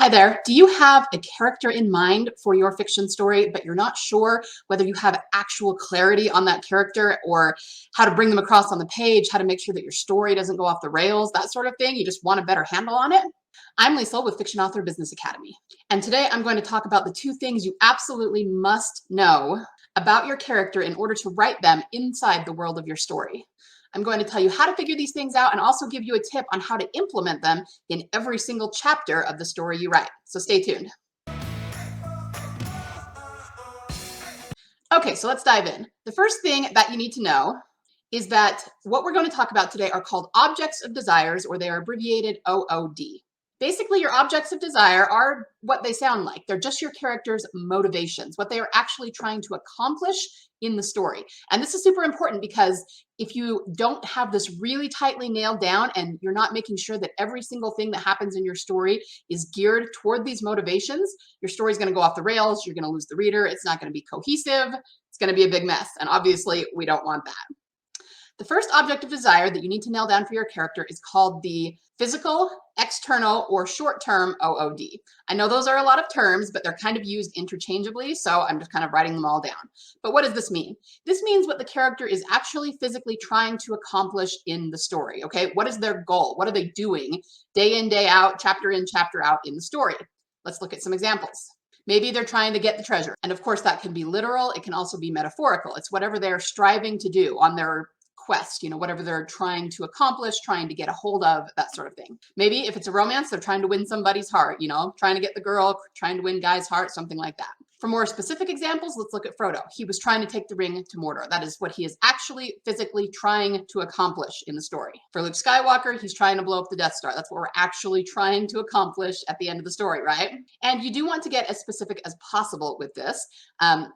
Hi there. Do you have a character in mind for your fiction story, but you're not sure whether you have actual clarity on that character or how to bring them across on the page, how to make sure that your story doesn't go off the rails, that sort of thing? You just want a better handle on it? I'm Lisa with Fiction Author Business Academy. And today I'm going to talk about the two things you absolutely must know about your character in order to write them inside the world of your story. I'm going to tell you how to figure these things out and also give you a tip on how to implement them in every single chapter of the story you write. So stay tuned. Okay, so let's dive in. The first thing that you need to know is that what we're going to talk about today are called objects of desires, or they are abbreviated OOD. Basically, your objects of desire are what they sound like. They're just your character's motivations, what they are actually trying to accomplish in the story. And this is super important because if you don't have this really tightly nailed down and you're not making sure that every single thing that happens in your story is geared toward these motivations, your story is going to go off the rails. You're going to lose the reader. It's not going to be cohesive. It's going to be a big mess. And obviously, we don't want that. The first object of desire that you need to nail down for your character is called the physical, external, or short-term OOD. I know those are a lot of terms, but they're kind of used interchangeably, so I'm just kind of writing them all down. But what does this mean? This means what the character is actually physically trying to accomplish in the story, okay? What is their goal? What are they doing day in, day out, chapter in, chapter out in the story? Let's look at some examples. Maybe they're trying to get the treasure. And of course, that can be literal. It can also be metaphorical. It's whatever they're striving to do on their quest, whatever they're trying to accomplish, trying to get a hold of, that sort of thing. Maybe if it's a romance, they're trying to win somebody's heart, trying to get the girl, trying to win guy's heart, something like that. For more specific examples, let's look at Frodo. He was trying to take the ring to Mordor. That is what he is actually physically trying to accomplish in the story. For Luke Skywalker, he's trying to blow up the Death Star. That's what we're actually trying to accomplish at the end of the story, right? And you do want to get as specific as possible with this.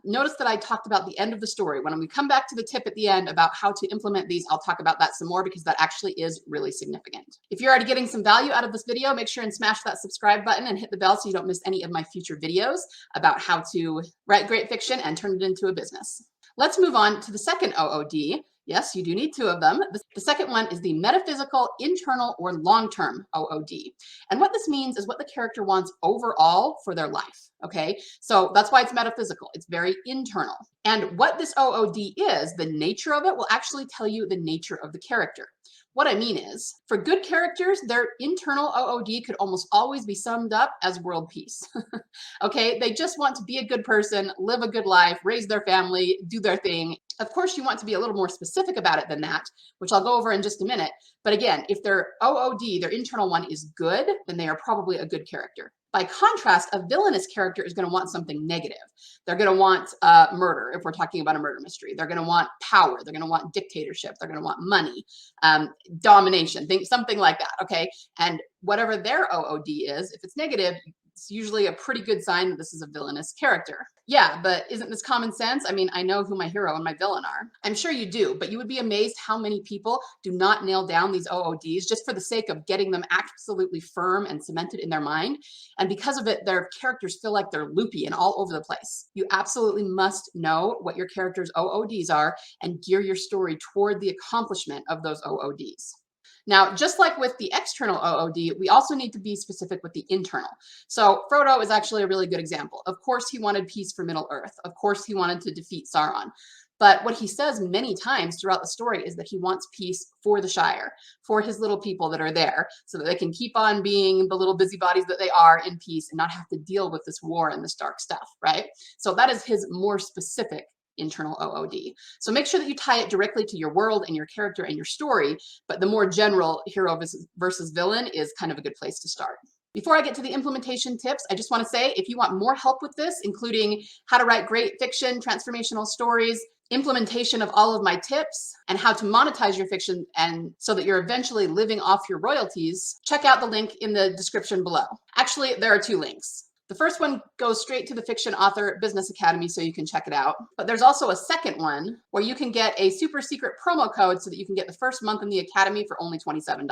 Notice that I talked about the end of the story. When we come back to the tip at the end about how to implement these, I'll talk about that some more because that actually is really significant. If you're already getting some value out of this video, make sure and smash that subscribe button and hit the bell so you don't miss any of my future videos about how to write great fiction and turn it into a business. Let's move on to the second OOD. Yes, you do need two of them. The second one is the metaphysical, internal, or long-term OOD. And what this means is what the character wants overall for their life, okay? So that's why it's metaphysical. It's very internal. And what this OOD is, the nature of it will actually tell you the nature of the character. What I mean is, for good characters, their internal OOD could almost always be summed up as world peace. Okay, they just want to be a good person, live a good life, raise their family, do their thing. Of course, you want to be a little more specific about it than that, which I'll go over in just a minute. But again, if their OOD, their internal one, is good, then they are probably a good character. By contrast, a villainous character is going to want something negative. They're going to want murder, if we're talking about a murder mystery. They're going to want power. They're going to want dictatorship. They're going to want money, domination, something like that, okay? And whatever their OOD is, if it's negative, it's usually a pretty good sign that this is a villainous character. Yeah, but isn't this common sense? I mean, I know who my hero and my villain are. I'm sure you do, but you would be amazed how many people do not nail down these OODs just for the sake of getting them absolutely firm and cemented in their mind. And because of it, their characters feel like they're loopy and all over the place. You absolutely must know what your character's OODs are and gear your story toward the accomplishment of those OODs. Now, just like with the external OOD, we also need to be specific with the internal. So Frodo is actually a really good example. Of course, he wanted peace for Middle-earth. Of course, he wanted to defeat Sauron. But what he says many times throughout the story is that he wants peace for the Shire, for his little people that are there, so that they can keep on being the little busybodies that they are in peace and not have to deal with this war and this dark stuff, right? So that is his more specific internal OOD. So make sure that you tie it directly to your world and your character and your story, but the more general hero versus villain is kind of a good place to start. Before I get to the implementation tips, I just want to say, if you want more help with this, including how to write great fiction, transformational stories, implementation of all of my tips, and how to monetize your fiction and so that you're eventually living off your royalties, check out the link in the description below. Actually, there are two links. The first one goes straight to the Fiction Author Business Academy, so you can check it out. But there's also a second one where you can get a super secret promo code so that you can get the first month in the Academy for only $27.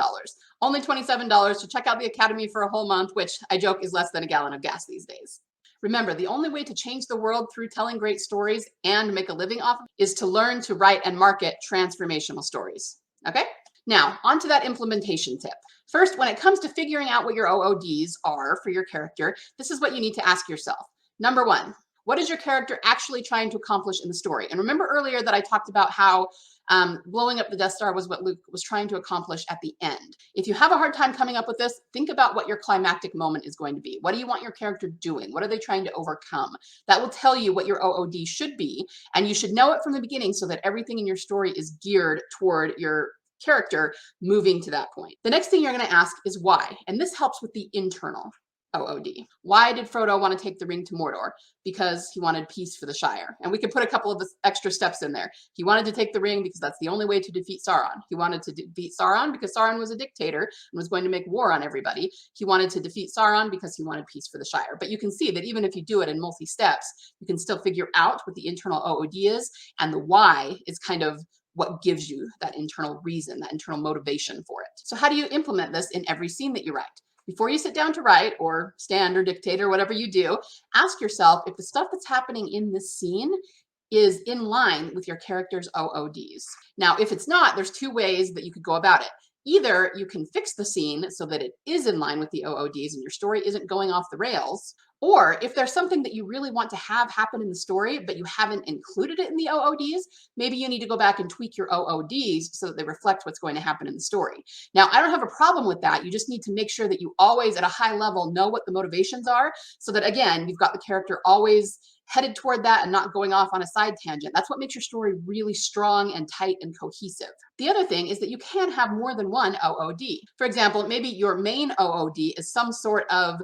Only $27 to check out the Academy for a whole month, which I joke is less than a gallon of gas these days. Remember, the only way to change the world through telling great stories and make a living off of it is to learn to write and market transformational stories. Okay? Now, on to that implementation tip. First, when it comes to figuring out what your OODs are for your character, this is what you need to ask yourself. Number one, what is your character actually trying to accomplish in the story? And remember earlier that I talked about how blowing up the Death Star was what Luke was trying to accomplish at the end. If you have a hard time coming up with this, think about what your climactic moment is going to be. What do you want your character doing? What are they trying to overcome? That will tell you what your OOD should be, and you should know it from the beginning so that everything in your story is geared toward your character moving to that point. The next thing you're going to ask is why, and this helps with the internal OOD. Why did Frodo want to take the ring to Mordor? Because he wanted peace for the Shire. And we could put a couple of extra steps in there. He wanted to take the ring because that's the only way to defeat Sauron. He wanted to defeat Sauron because Sauron was a dictator and was going to make war on everybody. He wanted to defeat Sauron because he wanted peace for the Shire. But you can see that even if you do it in multi-steps, you can still figure out what the internal OOD is, and the why is kind of what gives you that internal reason, that internal motivation for it. So how do you implement this in every scene that you write? Before you sit down to write or stand or dictate or whatever you do, ask yourself if the stuff that's happening in this scene is in line with your character's OODs. Now, if it's not, there's two ways that you could go about it. Either you can fix the scene so that it is in line with the OODs and your story isn't going off the rails, or if there's something that you really want to have happen in the story, but you haven't included it in the OODs, maybe you need to go back and tweak your OODs so that they reflect what's going to happen in the story. Now, I don't have a problem with that. You just need to make sure that you always, at a high level, know what the motivations are so that, again, you've got the character always headed toward that and not going off on a side tangent. That's what makes your story really strong and tight and cohesive. The other thing is that you can have more than one OOD. For example, maybe your main OOD is some sort of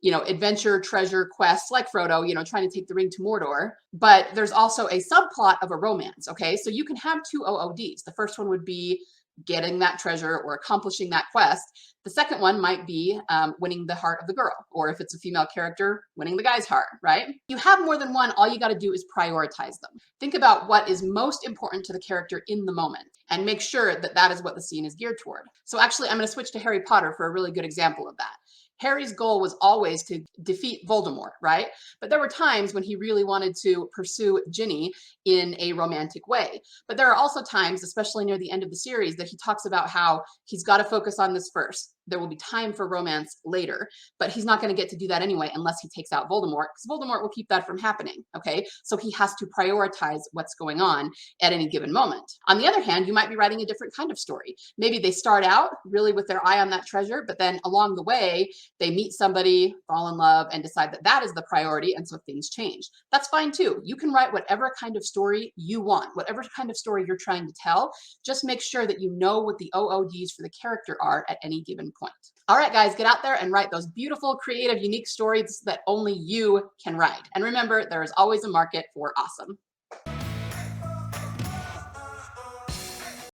adventure, treasure, quest, like Frodo, trying to take the ring to Mordor. But there's also a subplot of a romance, okay? So you can have two OODs. The first one would be getting that treasure or accomplishing that quest. The second one might be winning the heart of the girl, or if it's a female character, winning the guy's heart, right? You have more than one, all you got to do is prioritize them. Think about what is most important to the character in the moment and make sure that that is what the scene is geared toward. So actually, I'm going to switch to Harry Potter for a really good example of that. Harry's goal was always to defeat Voldemort, right? But there were times when he really wanted to pursue Ginny in a romantic way. But there are also times, especially near the end of the series, that he talks about how he's got to focus on this first. There will be time for romance later, but he's not going to get to do that anyway unless he takes out Voldemort, because Voldemort will keep that from happening, okay? So he has to prioritize what's going on at any given moment. On the other hand, you might be writing a different kind of story. Maybe they start out really with their eye on that treasure, but then along the way, they meet somebody, fall in love, and decide that that is the priority, and so things change. That's fine too. You can write whatever kind of story you want, whatever kind of story you're trying to tell. Just make sure that you know what the OODs for the character are at any given point. All right, guys, get out there and write those beautiful, creative, unique stories that only you can write. And remember, there is always a market for awesome.